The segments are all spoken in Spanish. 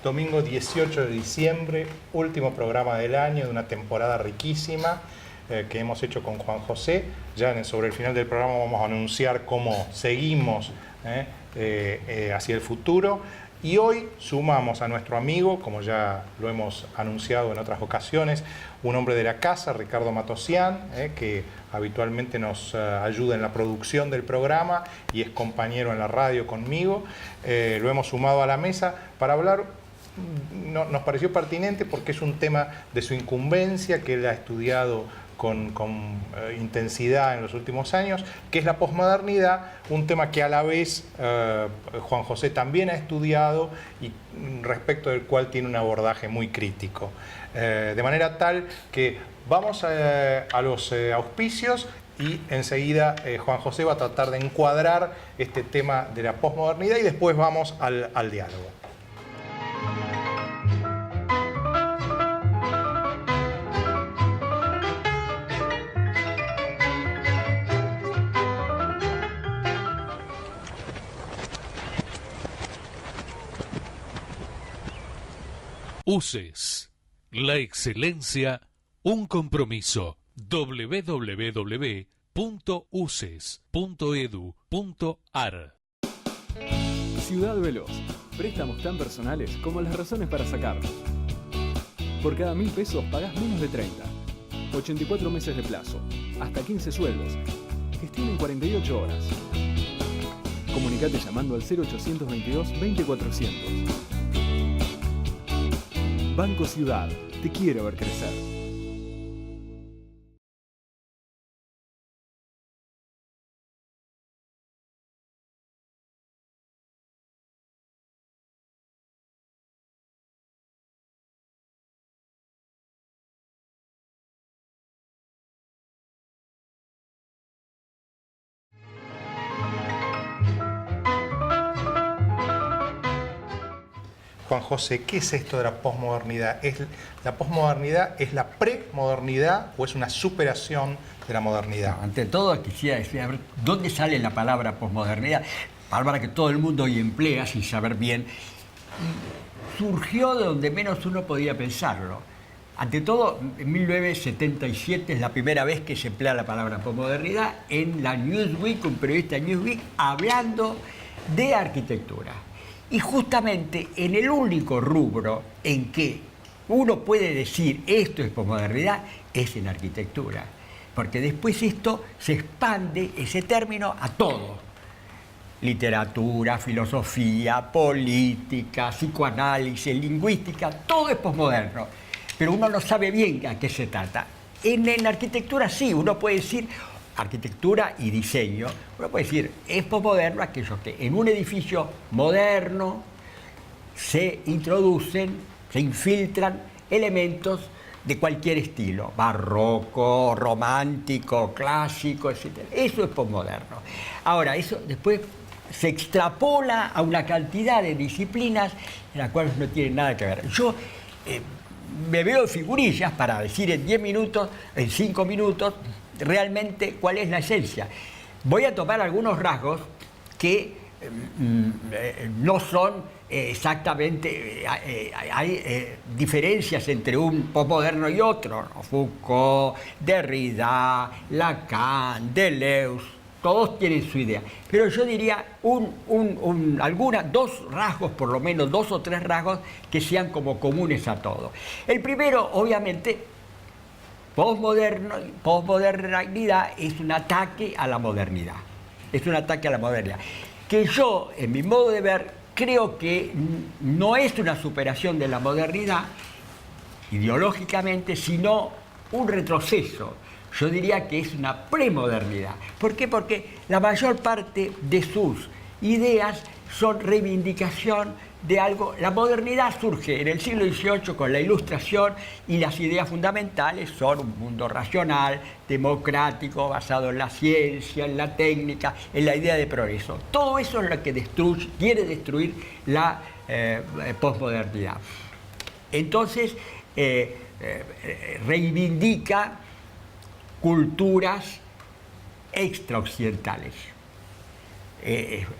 domingo 18 de diciembre, último programa del año de una temporada riquísima que hemos hecho con Juan José. Ya sobre el final del programa vamos a anunciar cómo seguimos hacia el futuro. Y hoy sumamos a nuestro amigo, como ya lo hemos anunciado en otras ocasiones, un hombre de la casa, Ricardo Matosian, que habitualmente nos ayuda en la producción del programa y es compañero en la radio conmigo. Lo hemos sumado a la mesa para hablar, nos pareció pertinente porque es un tema de su incumbencia, que él ha estudiado con intensidad en los últimos años, que es la posmodernidad, un tema que a la vez Juan José también ha estudiado y respecto del cual tiene un abordaje muy crítico. De manera tal que vamos a los auspicios y enseguida Juan José va a tratar de encuadrar este tema de la posmodernidad y después vamos al diálogo. UCES, la excelencia, un compromiso. www.uces.edu.ar. Ciudad Veloz. Préstamos tan personales como las razones para sacarlos. Por cada 1.000 pesos pagás menos de 30. 84 meses de plazo. Hasta 15 sueldos. Gestión en 48 horas. Comunicate llamando al 0822 20400. Banco Ciudad, te quiero ver crecer. Juan José, ¿qué es esto de la posmodernidad? ¿La posmodernidad es la premodernidad o es una superación de la modernidad? No, ante todo quisiera decir, a ver, ¿dónde sale la palabra posmodernidad? Palabra que todo el mundo hoy emplea sin saber bien. Y surgió de donde menos uno podía pensarlo. Ante todo, en 1977 es la primera vez que se emplea la palabra posmodernidad en la Newsweek, un periodista de Newsweek, hablando de arquitectura. Y justamente en el único rubro en que uno puede decir esto es posmodernidad es en arquitectura. Porque después esto se expande, ese término, a todo. Literatura, filosofía, política, psicoanálisis, lingüística, todo es posmoderno. Pero uno no sabe bien a qué se trata. En la arquitectura sí, uno puede decir arquitectura y diseño, uno puede decir, es posmoderno aquello que en un edificio moderno se introducen, se infiltran elementos de cualquier estilo, barroco, romántico, clásico, etc. Eso es posmoderno. Ahora, eso después se extrapola a una cantidad de disciplinas en las cuales no tienen nada que ver. Yo me veo en figurillas para decir en 10 minutos, en 5 minutos, realmente cuál es la esencia. Voy a tomar algunos rasgos que no son exactamente, hay diferencias entre un posmoderno y otro, ¿no? Foucault, Derrida, Lacan, Deleuze, todos tienen su idea. Pero yo diría dos rasgos, por lo menos 2 o 3 rasgos que sean como comunes a todos. El primero, obviamente, posmodernidad es un ataque a la modernidad. Es un ataque a la modernidad. Que yo, en mi modo de ver, creo que no es una superación de la modernidad ideológicamente, sino un retroceso. Yo diría que es una premodernidad. ¿Por qué? Porque la mayor parte de sus ideas son reivindicación de algo. La modernidad surge en el siglo XVIII con la Ilustración y las ideas fundamentales son un mundo racional, democrático, basado en la ciencia, en la técnica, en la idea de progreso. Todo eso es lo que quiere destruir la posmodernidad. Entonces, reivindica culturas extraoccidentales.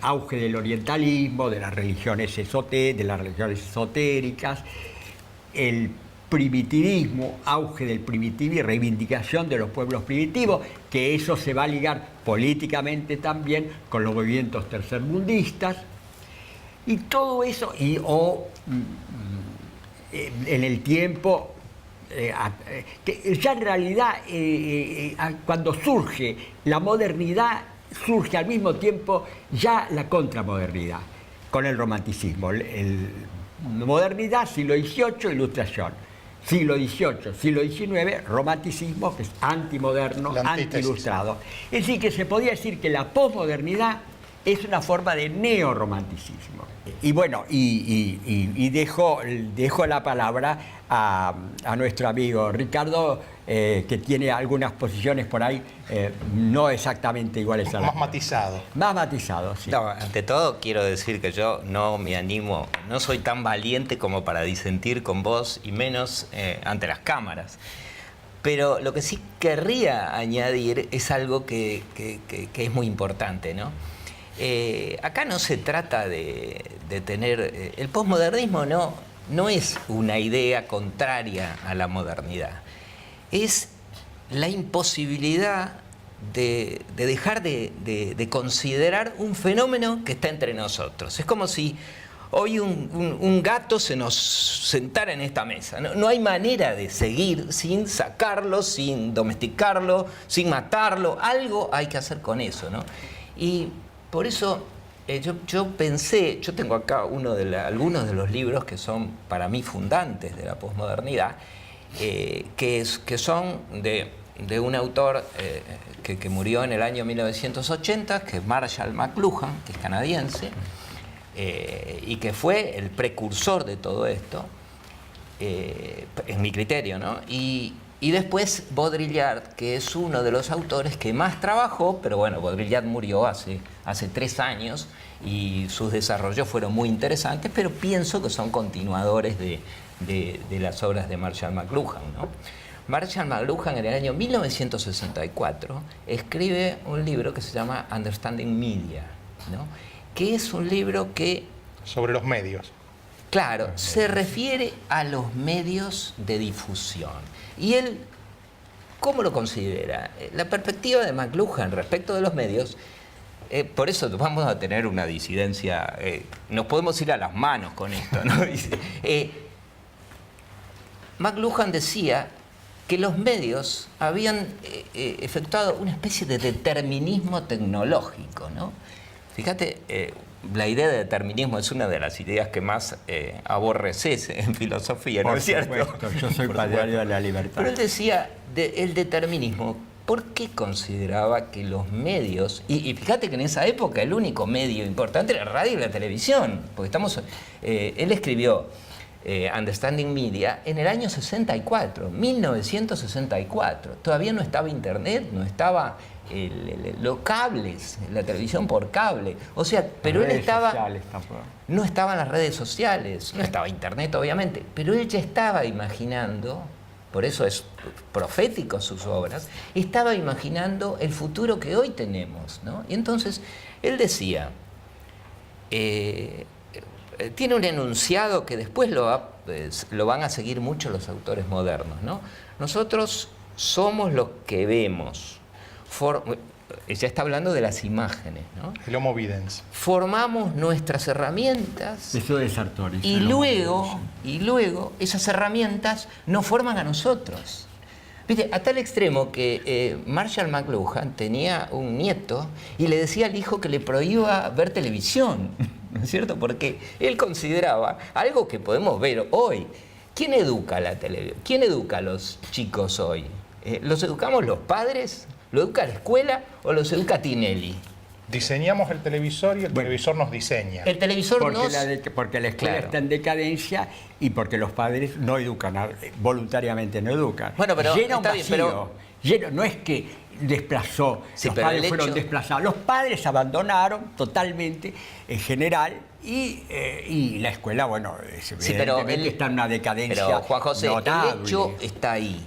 auge del orientalismo, de las religiones esotéricas, el primitivismo, auge del primitivismo y reivindicación de los pueblos primitivos, que eso se va a ligar políticamente también con los movimientos tercermundistas, y todo eso, en el tiempo, que ya en realidad cuando surge la modernidad, surge al mismo tiempo ya la contramodernidad, con el romanticismo. Modernidad, siglo XVIII, ilustración. Siglo XVIII, siglo XIX, romanticismo, que es antimoderno, antiilustrado. Es decir, que se podía decir que la posmodernidad es una forma de neorromanticismo. Y bueno, dejo la palabra a nuestro amigo Ricardo, que tiene algunas posiciones por ahí no exactamente iguales a las Más matizado. Más matizado, sí. No, ante todo quiero decir que yo no me animo, no soy tan valiente como para disentir con vos y menos ante las cámaras. Pero lo que sí querría añadir es algo que es muy importante, ¿no? Acá no se trata de tener... el posmodernismo no es una idea contraria a la modernidad. Es la imposibilidad de dejar de considerar un fenómeno que está entre nosotros. Es como si hoy un gato se nos sentara en esta mesa. No hay manera de seguir sin sacarlo, sin domesticarlo, sin matarlo. Algo hay que hacer con eso, ¿no? Y por eso yo pensé, yo tengo acá algunos de los libros que son para mí fundantes de la posmodernidad, que son de un autor que murió en el año 1980, que es Marshall McLuhan, que es canadiense, y que fue el precursor de todo esto, en mi criterio, ¿no? Y después Baudrillard, que es uno de los autores que más trabajó, pero bueno, Baudrillard murió hace 3 años y sus desarrollos fueron muy interesantes, pero pienso que son continuadores de las obras de Marshall McLuhan, ¿no? Marshall McLuhan en el año 1964 escribe un libro que se llama Understanding Media, ¿no? Que es un libro que... Sobre los medios. Claro, se refiere a los medios de difusión. Y él, ¿cómo lo considera? La perspectiva de McLuhan respecto de los medios, por eso vamos a tener una disidencia, nos podemos ir a las manos con esto, ¿no? McLuhan decía que los medios habían efectuado una especie de determinismo tecnológico, ¿no? Fíjate, la idea de determinismo es una de las ideas que más aborreces en filosofía, ¿no es cierto? Yo soy partidario de la libertad. Pero él decía, el determinismo, ¿por qué consideraba que los medios, y fíjate que en esa época el único medio importante era la radio y la televisión, porque él escribió Understanding Media en el año 64, 1964. Todavía no estaba Internet, no estaba los cables, la televisión por cable. O sea, pero él estaba... No estaban las redes sociales, no estaba Internet obviamente, pero él ya estaba imaginando, por eso es profético sus obras, estaba imaginando el futuro que hoy tenemos, ¿no? Y entonces él decía, tiene un enunciado que después lo van a seguir mucho los autores modernos, ¿no? Nosotros somos los que vemos. Ya está hablando de las imágenes, ¿no? El Homo Videns. Formamos nuestras herramientas. Eso de Sartori. Y luego esas herramientas nos forman a nosotros. ¿Viste? A tal extremo que Marshall McLuhan tenía un nieto y le decía al hijo que le prohíba ver televisión, ¿no es cierto? Porque él consideraba algo que podemos ver hoy. ¿Quién educa la televisión? ¿Quién educa a los chicos hoy? ¿Los educamos los padres? ¿Lo educa la escuela o los educa Tinelli? Diseñamos el televisor y el televisor nos diseña. El televisor porque la escuela está en decadencia y porque los padres no educan, voluntariamente no educan. Bueno, pero llena un está vacío, no es que desplazó, sí, los padres fueron desplazados. Los padres abandonaron totalmente, en general, y la escuela, bueno, evidentemente está en una decadencia pero, Juan José, notable. el hecho está ahí.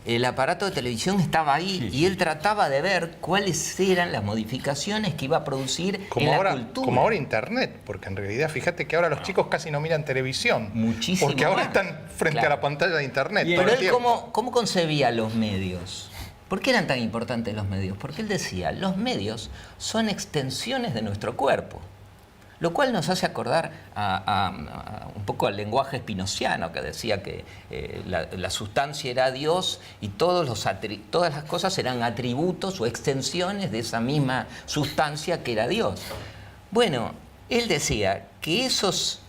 el aparato de televisión estaba ahí y él trataba de ver cuáles eran las modificaciones que iba a producir en la cultura. Como ahora Internet, porque en realidad fíjate que ahora los chicos casi no miran televisión. Muchísimo porque ahora más. están frente a la pantalla de Internet. Pero él, ¿cómo concebía los medios? ¿Por qué eran tan importantes los medios? Porque él decía, los medios son extensiones de nuestro cuerpo. Lo cual nos hace acordar un poco al lenguaje spinoziano, que decía que la sustancia era Dios y todas las cosas eran atributos o extensiones de esa misma sustancia que era Dios. Bueno, él decía que esas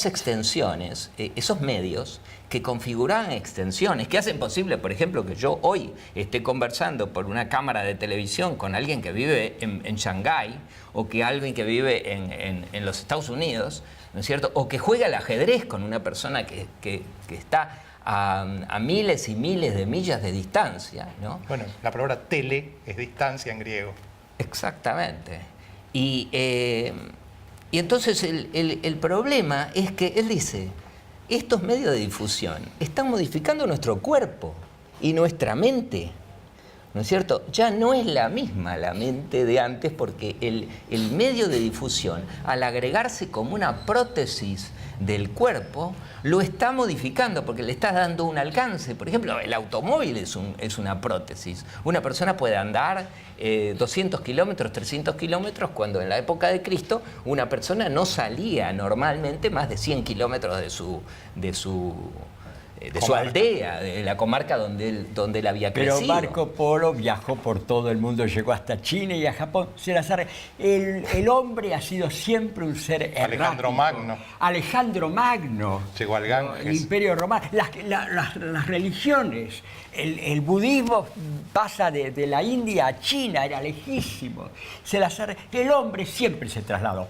extensiones, esos medios que configuran extensiones, que hacen posible, por ejemplo, que yo hoy esté conversando por una cámara de televisión con alguien que vive en Shanghái, o que alguien que vive en los Estados Unidos, ¿no es cierto? O que juega al ajedrez con una persona que está a miles y miles de millas de distancia, ¿no? Bueno, la palabra tele es distancia en griego. Exactamente. Y entonces el problema es que él dice, estos medios de difusión están modificando nuestro cuerpo y nuestra mente, ¿no es cierto? Ya no es la misma la mente de antes, porque el medio de difusión, al agregarse como una prótesis del cuerpo, lo está modificando porque le está dando un alcance. Por ejemplo, el automóvil es una prótesis. Una persona puede andar 200 kilómetros, 300 kilómetros, cuando en la época de Cristo una persona no salía normalmente más de 100 kilómetros de su aldea, de la comarca donde él había crecido. Pero Marco Polo viajó por todo el mundo, llegó hasta China y a Japón. El hombre ha sido siempre un ser errático. Alejandro Magno. Llegó al Ganges. El Imperio Romano. Las religiones. El budismo pasa de la India a China, era lejísimo. El hombre siempre se trasladó.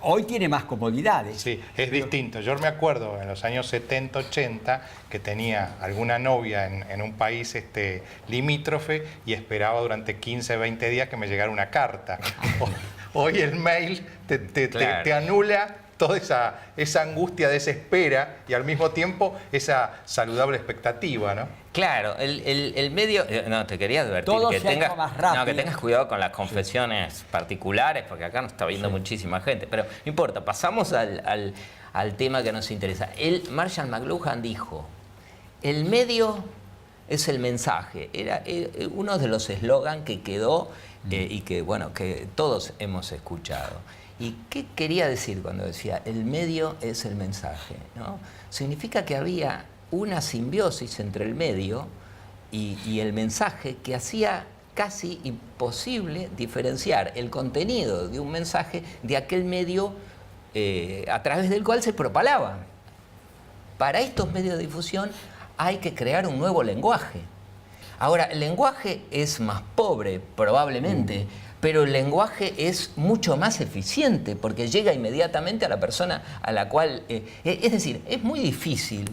Hoy tiene más comodidades. Sí, es distinto. Yo me acuerdo en los años 70, 80, que tenía alguna novia en un país limítrofe y esperaba durante 15, 20 días que me llegara una carta. Hoy el mail te anula toda esa angustia de esa espera y al mismo tiempo esa saludable expectativa, ¿no? Claro, el medio... No, te quería advertir todo que que tengas cuidado con las confesiones particulares, porque acá nos está viendo muchísima gente. Pero no importa, pasamos al tema que nos interesa. Marshall McLuhan dijo, el medio es el mensaje. Era uno de los eslogans que quedó y que todos hemos escuchado. ¿Y qué quería decir cuando decía el medio es el mensaje? ¿No? Significa que había una simbiosis entre el medio y el mensaje que hacía casi imposible diferenciar el contenido de un mensaje de aquel medio a través del cual se propalaba. Para estos medios de difusión hay que crear un nuevo lenguaje. Ahora, el lenguaje es más pobre, probablemente, pero el lenguaje es mucho más eficiente porque llega inmediatamente a la persona a la cual... es decir, es muy difícil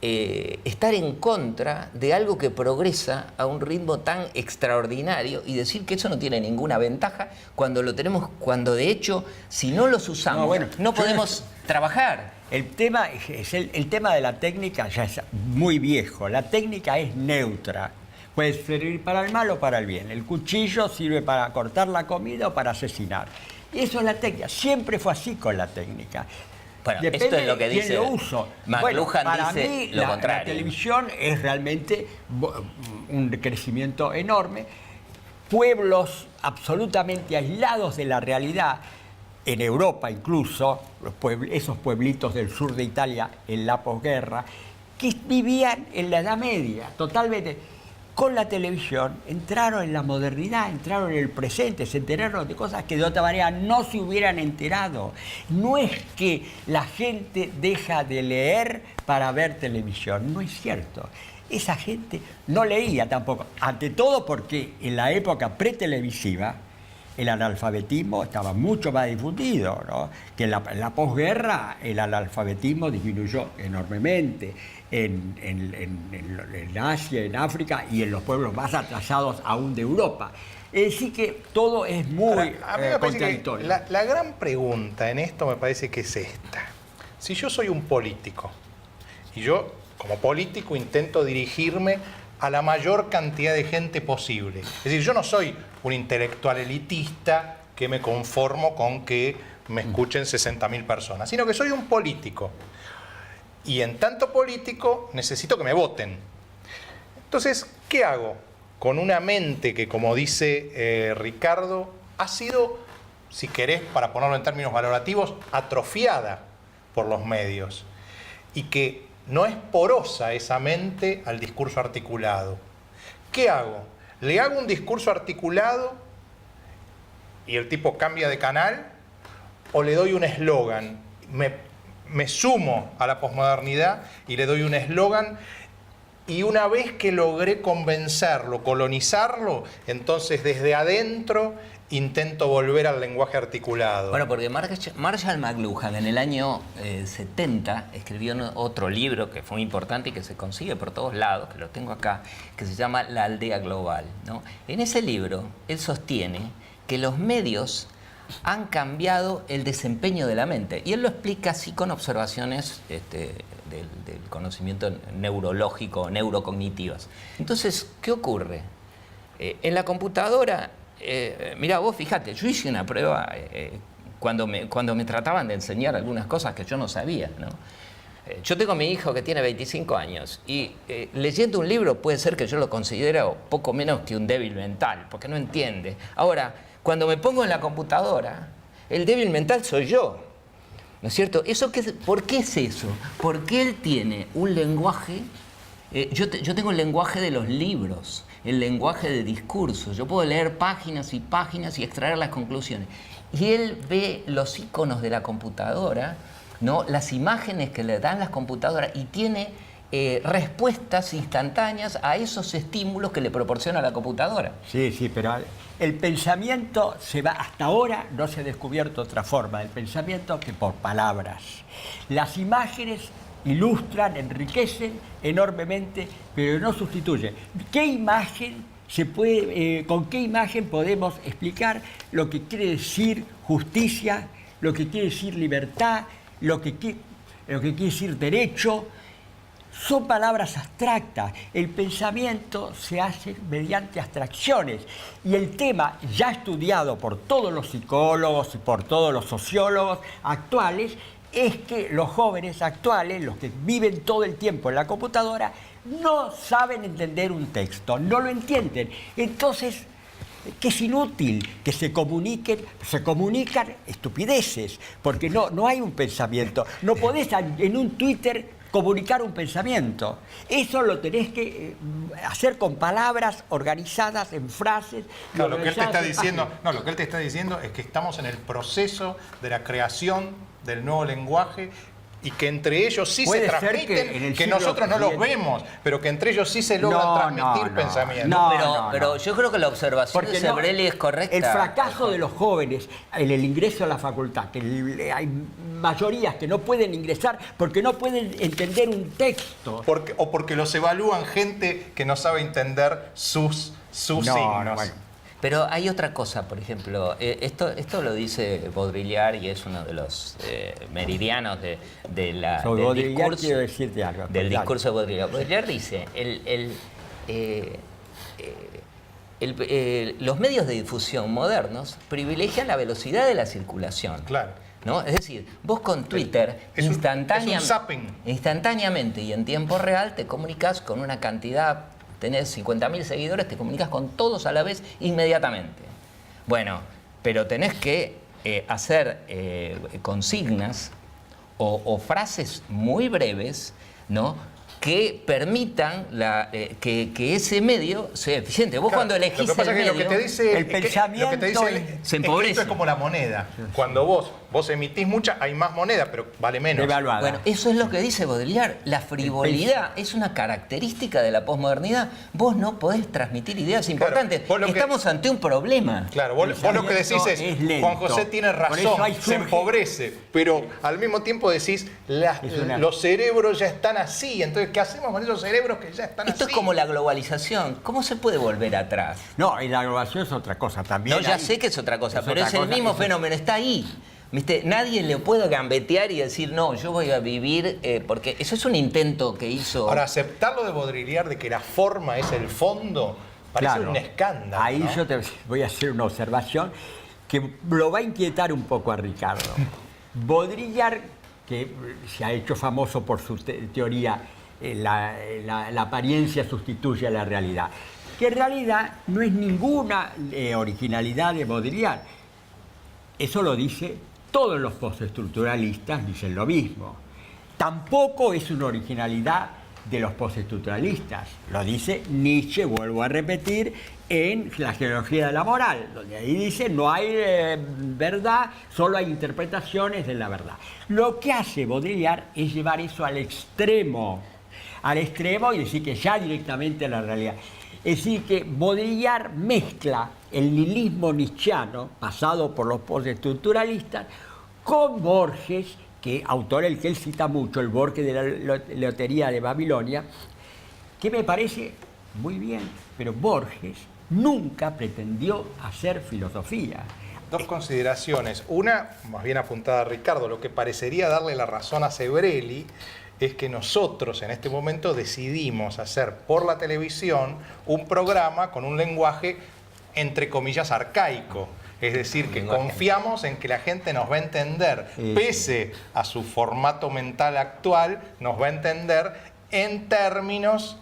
estar en contra de algo que progresa a un ritmo tan extraordinario y decir que eso no tiene ninguna ventaja cuando lo tenemos, cuando de hecho, si no los usamos, no podemos trabajar. El tema de la técnica ya es muy viejo. La técnica es neutra. Puede servir para el mal o para el bien. El cuchillo sirve para cortar la comida o para asesinar. Eso es la técnica. Siempre fue así con la técnica. Bueno, depende esto es lo que dice quién lo uso. McLuhan, para dice mí, lo contrario. La televisión es realmente un crecimiento enorme. Pueblos absolutamente aislados de la realidad, en Europa incluso, esos pueblitos del sur de Italia en la posguerra, que vivían en la Edad Media, totalmente. Con la televisión entraron en la modernidad, entraron en el presente, se enteraron de cosas que de otra manera no se hubieran enterado. No es que la gente deja de leer para ver televisión, no es cierto. Esa gente no leía tampoco, ante todo porque en la época pretelevisiva el analfabetismo estaba mucho más difundido, ¿no? Que en la posguerra el analfabetismo disminuyó enormemente en Asia, en África y en los pueblos más atrasados aún de Europa. Es decir que todo es muy contradictorio. La gran pregunta en esto me parece que es esta. Si yo soy un político y yo como político intento dirigirme a la mayor cantidad de gente posible. Es decir, yo no soy un intelectual elitista que me conformo con que me escuchen 60.000 personas, sino que soy un político. Y en tanto político necesito que me voten. Entonces, ¿qué hago? Con una mente que, como dice Ricardo, ha sido, si querés, para ponerlo en términos valorativos, atrofiada por los medios. Y que no es porosa esa mente al discurso articulado. ¿Qué hago? ¿Le hago un discurso articulado y el tipo cambia de canal? ¿O le doy un eslogan? Me sumo a la posmodernidad y le doy un eslogan, y una vez que logré convencerlo, colonizarlo, entonces desde adentro intento volver al lenguaje articulado. Bueno, porque Marshall McLuhan en el año 70 escribió otro libro que fue muy importante y que se consigue por todos lados, que lo tengo acá, que se llama La aldea global, ¿no? En ese libro él sostiene que los medios han cambiado el desempeño de la mente. Y él lo explica así con observaciones del conocimiento neurológico, neurocognitivas. Entonces, ¿qué ocurre? En la computadora, mirá, vos fíjate, yo hice una prueba cuando me trataban de enseñar algunas cosas que yo no sabía, ¿no? Yo tengo a mi hijo que tiene 25 años y leyendo un libro puede ser que yo lo considero poco menos que un débil mental, porque no entiende. Ahora, cuando me pongo en la computadora, el débil mental soy yo, ¿no es cierto? ¿Por qué es eso? Porque él tiene un lenguaje, yo tengo el lenguaje de los libros, el lenguaje de discursos. Yo puedo leer páginas y páginas y extraer las conclusiones. Y él ve los iconos de la computadora, ¿no? Las imágenes que le dan las computadoras, y tiene respuestas instantáneas a esos estímulos que le proporciona la computadora. Sí, pero el pensamiento se va, hasta ahora no se ha descubierto otra forma del pensamiento que por palabras. Las imágenes ilustran, enriquecen enormemente, pero no sustituyen. ¿Qué imagen con qué imagen podemos explicar lo que quiere decir justicia, lo que quiere decir libertad, lo que quiere decir derecho? Son palabras abstractas. El pensamiento se hace mediante abstracciones. Y el tema, ya estudiado por todos los psicólogos y por todos los sociólogos actuales, es que los jóvenes actuales, los que viven todo el tiempo en la computadora, no saben entender un texto, no lo entienden. Entonces, que es inútil que se comunican estupideces, porque no hay un pensamiento. No podés en un Twitter comunicar un pensamiento. Eso lo tenés que hacer con palabras organizadas en frases. No, lo que él te está diciendo es que estamos en el proceso de la creación del nuevo lenguaje, y que entre ellos sí se transmiten, que nosotros no los vemos, pero que entre ellos sí se logran transmitir pensamientos. Pero yo creo que la observación de Sebrelli es correcta. El fracaso de los jóvenes en el ingreso a la facultad, que hay mayorías que no pueden ingresar porque no pueden entender un texto. O porque los evalúan gente que no sabe entender sus signos. Bueno. Pero hay otra cosa, por ejemplo, esto lo dice Baudrillard y es uno de los meridianos del discurso. Quiero decirte algo. Del discurso de Baudrillard. Baudrillard dice, los medios de difusión modernos privilegian la velocidad de la circulación. Claro. ¿No? Es decir, vos con Twitter instantáneamente y en tiempo real te comunicas con una cantidad. Tenés 50.000 seguidores, te comunicas con todos a la vez inmediatamente. Bueno, pero tenés que hacer consignas o frases muy breves, ¿no?, que permitan que ese medio sea eficiente. Vos cuando elegís el medio, lo que te dice el pensamiento se empobrece. Esto es como la moneda. Cuando vos emitís mucha, hay más moneda, pero vale menos. Devaluada. Bueno, eso es lo que dice Baudrillard. La frivolidad es una característica de la posmodernidad. Vos no podés transmitir ideas importantes. Estamos ante un problema. Claro, vos lo que decís es Juan José tiene razón, se empobrece, pero al mismo tiempo decís, los cerebros ya están así, entonces ¿qué hacemos con esos cerebros que ya están así? Esto es como la globalización. ¿Cómo se puede volver atrás? No, y la globalización es otra cosa también. No, ya sé que es otra cosa, pero es el mismo fenómeno, está ahí. ¿Viste? Nadie le puede gambetear y decir, no, yo voy a vivir, porque eso es un intento que hizo... Ahora, aceptarlo de Baudrillard, de que la forma es el fondo, parece un escándalo. Ahí ¿no? yo te voy a hacer una observación que lo va a inquietar un poco a Ricardo. Baudrillard, que se ha hecho famoso por su teoría, la apariencia sustituye a la realidad, que en realidad no es ninguna originalidad de Baudrillard. Eso lo dice todos los postestructuralistas, dicen lo mismo. Tampoco es una originalidad de los postestructuralistas. Lo dice Nietzsche, vuelvo a repetir, en La genealogía de la moral, donde ahí dice no hay verdad, solo hay interpretaciones de la verdad. Lo que hace Baudrillard es llevar eso al extremo y decir que ya directamente la realidad. Es decir, que Baudrillard mezcla el nihilismo nietzscheano, pasado por los postestructuralistas, con Borges, que autor el que él cita mucho, el Borges de la Lotería de Babilonia, que me parece muy bien, pero Borges nunca pretendió hacer filosofía. Dos consideraciones. Una, más bien apuntada a Ricardo, lo que parecería darle la razón a Sebrelli es que nosotros en este momento decidimos hacer por la televisión un programa con un lenguaje, entre comillas, arcaico. Es decir, que confiamos en que la gente nos va a entender, pese a su formato mental actual, nos va a entender en términos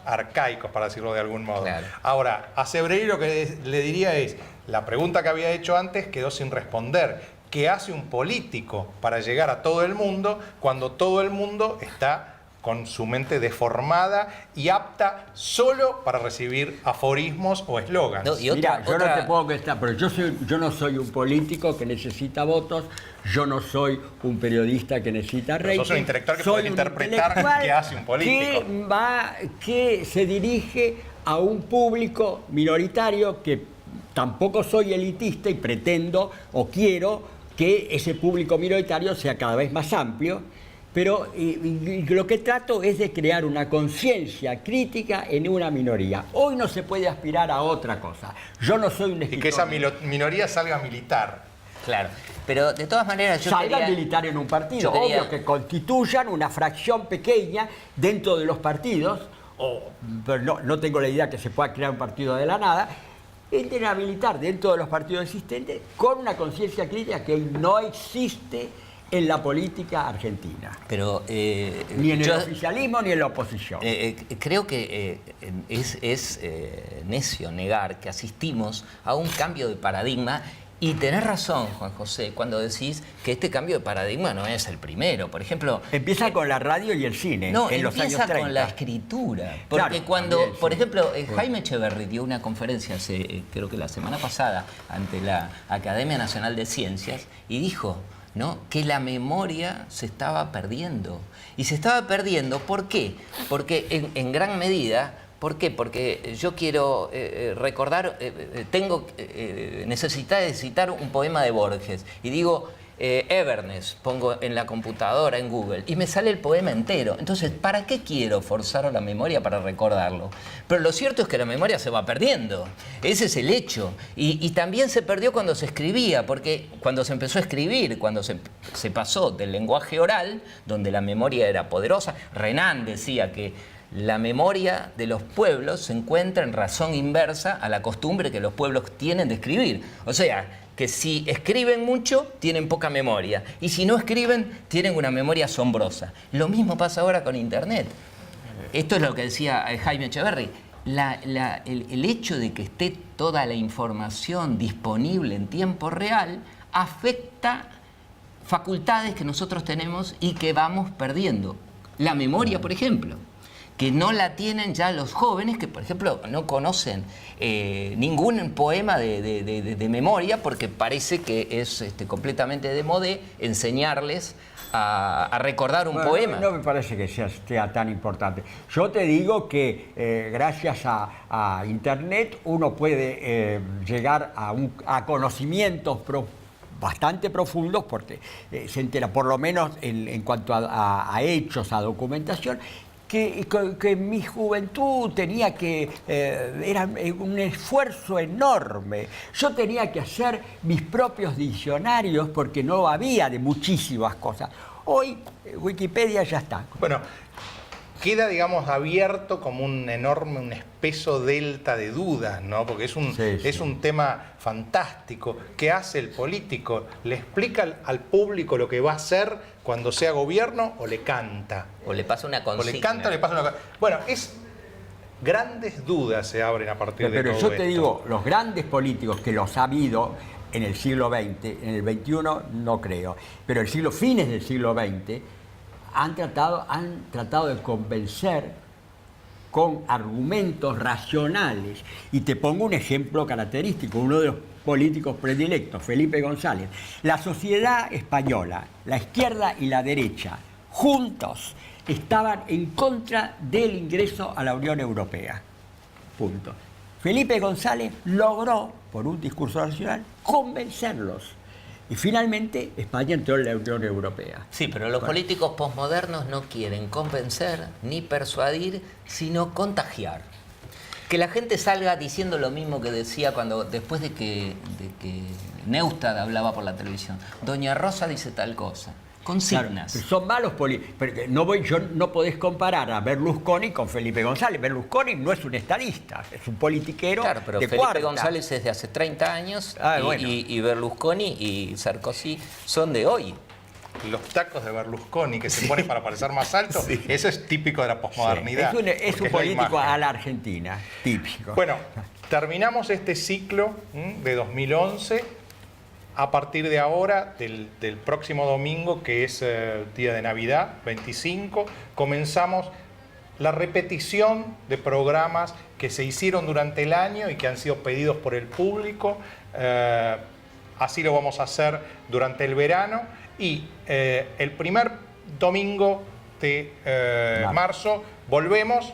arcaicos, para decirlo de algún modo. Claro. Ahora, a Sebrelli lo que le diría es, la pregunta que había hecho antes quedó sin responder. ¿Qué hace un político para llegar a todo el mundo cuando todo el mundo está con su mente deformada y apta solo para recibir aforismos o eslogans? No, y Mira, yo no te puedo contestar, pero yo no soy un político que necesita votos, yo no soy un periodista que necesita rating. Sos un intelectual que soy puede un interpretar intelectual qué hace un político. Que se dirige a un público minoritario, que tampoco soy elitista y pretendo o quiero que ese público minoritario sea cada vez más amplio, pero lo que trato es de crear una conciencia crítica en una minoría. Hoy no se puede aspirar a otra cosa. Yo no soy un escritor. Y que esa minoría salga militar. Claro, pero de todas maneras yo salgan militar en un partido, obvio que constituyan una fracción pequeña dentro de los partidos, pero no tengo la idea que se pueda crear un partido de la nada. Entren a militar dentro de los partidos existentes con una conciencia crítica que no existe en la política argentina. Pero, ni en el oficialismo ni en la oposición. Creo que es necio negar que asistimos a un cambio de paradigma. Y tenés razón, Juan José, cuando decís que este cambio de paradigma no es el primero. Por ejemplo... Empieza con la radio y el cine, no, en los años 30. Empieza con la escritura. Porque claro, cuando, también, por sí. ejemplo, Jaime Echeverri dio una conferencia, creo que la semana pasada, ante la Academia Nacional de Ciencias, y dijo, ¿no?, que la memoria se estaba perdiendo. Y se estaba perdiendo, ¿por qué? Porque en gran medida... ¿Por qué? Porque yo quiero recordar, tengo necesidad de citar un poema de Borges y digo Everness, pongo en la computadora, en Google, y me sale el poema entero. Entonces, ¿para qué quiero forzar a la memoria para recordarlo? Pero lo cierto es que la memoria se va perdiendo. Ese es el hecho. Y también se perdió cuando se escribía, porque cuando se empezó a escribir, cuando se pasó del lenguaje oral, donde la memoria era poderosa, Renan decía que la memoria de los pueblos se encuentra en razón inversa a la costumbre que los pueblos tienen de escribir. O sea, que si escriben mucho, tienen poca memoria. Y si no escriben, tienen una memoria asombrosa. Lo mismo pasa ahora con Internet. Esto es lo que decía Jaime Echeverri. El hecho de que esté toda la información disponible en tiempo real afecta facultades que nosotros tenemos y que vamos perdiendo. La memoria, por ejemplo, que no la tienen ya los jóvenes, que por ejemplo no conocen ningún poema de memoria, porque parece que es completamente de modé enseñarles a recordar un poema. No me parece que sea tan importante. Yo te digo que gracias a Internet uno puede llegar a conocimientos bastante profundos, porque se entera, por lo menos en cuanto a hechos, a documentación, que en mi juventud tenía que, era un esfuerzo enorme. Yo tenía que hacer mis propios diccionarios porque no había de muchísimas cosas. Hoy Wikipedia ya está. Bueno, queda, digamos, abierto como un enorme, un espeso delta de dudas, ¿no? Porque es un tema fantástico. ¿Qué hace el político? ¿Le explica al público lo que va a hacer cuando sea gobierno o le canta? O le pasa una consigna. O le canta o le pasa una... Bueno, grandes dudas se abren a partir de todo esto. Pero yo te digo, los grandes políticos que los ha habido en el siglo XX, en el XXI no creo, pero fines del siglo XX, han tratado de convencer con argumentos racionales. Y te pongo un ejemplo característico, uno de los políticos predilectos, Felipe González. La sociedad española, la izquierda y la derecha, juntos, estaban en contra del ingreso a la Unión Europea. Punto. Felipe González logró, por un discurso nacional, convencerlos. Y finalmente España entró en la Unión Europea. Sí, pero los políticos posmodernos no quieren convencer ni persuadir, sino contagiar. Que la gente salga diciendo lo mismo que decía después de que Neustadt hablaba por la televisión. Doña Rosa dice tal cosa. Consignas. Claro, son malos políticos. No podés comparar a Berlusconi con Felipe González. Berlusconi no es un estadista, es un politiquero. Claro, pero de Felipe cuarta. González es de hace 30 años bueno. y Berlusconi y Sarkozy son de hoy. Los tacos de Berlusconi que se ponen para parecer más alto, eso es típico de la posmodernidad. Es un político a la Argentina, típico. Bueno, terminamos este ciclo de 2011. A partir de ahora, del próximo domingo, que es día de Navidad, 25, comenzamos la repetición de programas que se hicieron durante el año y que han sido pedidos por el público. Así lo vamos a hacer durante el verano. Y el primer domingo de marzo volvemos.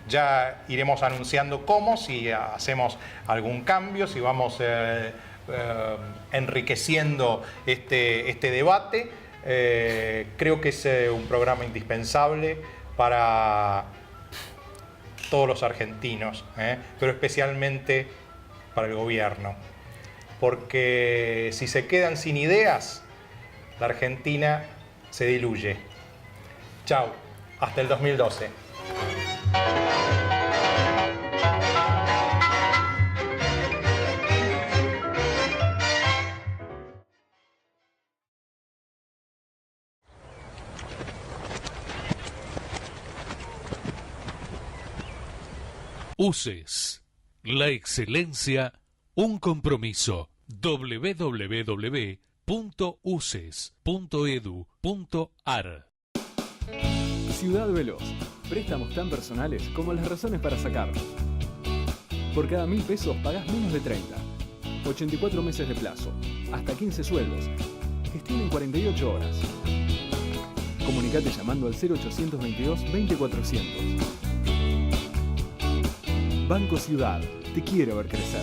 Ya iremos anunciando cómo, si hacemos algún cambio, si vamos... enriqueciendo este debate. Creo que es un programa indispensable para todos los argentinos, pero especialmente para el gobierno, porque si se quedan sin ideas, la Argentina se diluye. Chau, hasta el 2012. UCES, la excelencia, un compromiso. www.uces.edu.ar. Ciudad Veloz. Préstamos tan personales como las razones para sacarlo. Por cada 1.000 pesos pagás menos de 30. 84 meses de plazo. Hasta 15 sueldos. Gestión en 48 horas. Comunicate llamando al 0822-20400. Banco Ciudad. Te quiero ver crecer.